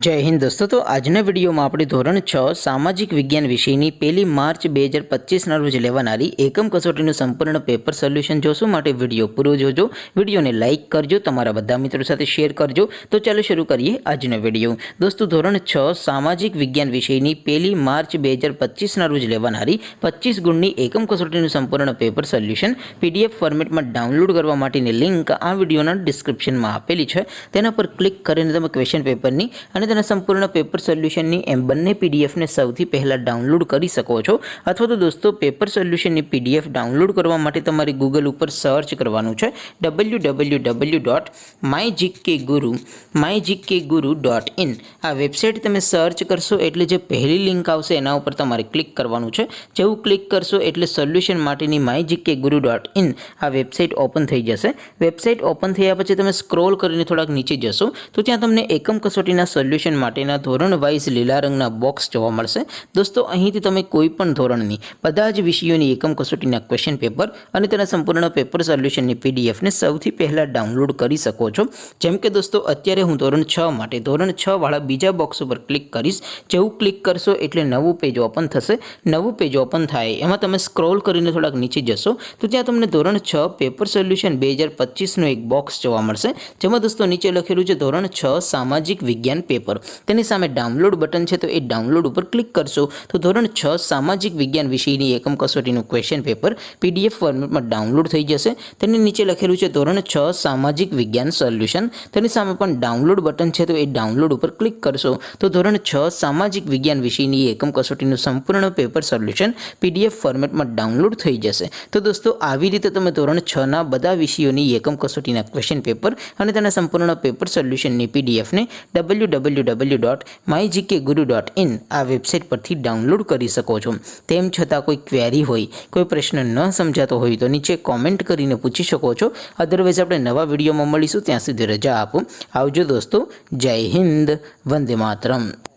जय हिंद दोस्तों। तो આજના વિડીયોમાં આપણે ધોરણ 6 સામાજિક વિજ્ઞાન વિષયની 1 માર્ચ 2025ના રોજ લેવાનારી એકમ કસોટીનું સંપૂર્ણ પેપર સોલ્યુશન જોશું। માટે વિડીયો પૂરો જોજો, વિડીયોને લાઇક કરજો, તમારા બધા મિત્રો સાથે શેર કરજો। તો ચાલો શરૂ કરીએ આજનો વિડીયો। દોસ્તો ધોરણ 6 સામાજિક વિજ્ઞાન વિષયની 1 માર્ચ 2025ના રોજ લેવાનારી 25 ગુણની એકમ કસોટીનું સંપૂર્ણ પેપર સોલ્યુશન પીડીએફ ફોર્મેટમાં ડાઉનલોડ કરવા માટેની લિંક આ વિડીયોના ડિસ્ક્રિપ્શનમાં આપેલી છે। તેના પર ક્લિક કરીને તમે ક્વેશ્ચન પેપરની અને તેના સંપૂર્ણ પેપર સોલ્યુશનની એમ બંને પીડીએફને સૌથી પહેલાં ડાઉનલોડ કરી શકો છો। અથવા તો દોસ્તો પેપર સોલ્યુશનની પીડીએફ ડાઉનલોડ કરવા માટે તમારે ગૂગલ ઉપર સર્ચ કરવાનું છે www.mygkguru.in। આ વેબસાઇટ તમે સર્ચ કરશો એટલે જે પહેલી લિંક આવશે એના ઉપર તમારે ક્લિક કરવાનું છે। જેવું ક્લિક કરશો એટલે સોલ્યુશન માટેની mygkguru.in આ વેબસાઇટ ઓપન થઈ જશે। વેબસાઇટ ઓપન થયા પછી તમે સ્ક્રોલ કરીને થોડાક નીચે જશો તો ત્યાં તમને એકમ કસોટીના સોલ્યુશન માટેના ધોરણ વાઇઝ લીલા રંગના બોક્સ જોવા મળશે। દોસ્તો અહીંથી તમે કોઈ પણ ધોરણની બધા જ વિષયોની એકમ કસોટીના ક્વેશ્ચન પેપર અને તેના સંપૂર્ણ પેપર સોલ્યુશનની પીડીએફને સૌથી પહેલાં ડાઉનલોડ કરી શકો છો। જેમ કે દોસ્તો અત્યારે હું ધોરણ 6 માટે ધોરણ 6 વાળા બીજા બોક્સ ઉપર ક્લિક કરીશ। જેવું ક્લિક કરશો એટલે નવું પેજ ઓપન થશે। નવું પેજ ઓપન થાય એમાં તમે સ્ક્રોલ કરીને થોડાક નીચે જશો તો ત્યાં તમને ધોરણ 6 પેપર સોલ્યુશન 2025નું એક બોક્સ જોવા મળશે। જેમાં દોસ્તો નીચે લખેલું છે ધોરણ 6 સામાજિક વિજ્ઞાન પેપર। તેની સામે ડાઉનલોડ બટન છે તો એ ડાઉનલોડ ઉપર ક્લિક કરશો તો ધોરણ 6 સામાજિક વિજ્ઞાન વિષયની એકમ કસોટીનું ક્વેશ્ચન પેપર પીડીએફ ફોર્મેટમાં ડાઉનલોડ થઈ જશે। તેની નીચે લખેલું છે ધોરણ 6 સામાજિક વિજ્ઞાન સોલ્યુશન। તેની સામે પણ ડાઉનલોડ બટન છે તો એ ડાઉનલોડ ઉપર ક્લિક કરશો તો ધોરણ 6 સામાજિક વિજ્ઞાન વિષયની એકમ કસોટીનું સંપૂર્ણ પેપર સોલ્યુશન પીડીએફ ફોર્મેટમાં ડાઉનલોડ થઈ જશે। તો દોસ્તો આવી રીતે તમે ધોરણ 6ના બધા વિષયોની એકમ કસોટીના ક્વેશ્ચન પેપર અને તેના સંપૂર્ણ પેપર સોલ્યુશનની પીડીએફને www.mygkguru.in આ વેબસાઇટ પરથી ડાઉનલોડ કરી શકો છો। તેમ છતાં કોઈ ક્વેરી હોય, કોઈ પ્રશ્ન ન સમજાતો હોય તો નીચે કોમેન્ટ કરીને પૂછી શકો છો। અધરવાઇઝ આપણે નવા વિડીયોમાં મળીશું, ત્યાં સુધી રજા આપો। આવજો દોસ્તો। જય હિન્દ, વંદે માતરમ।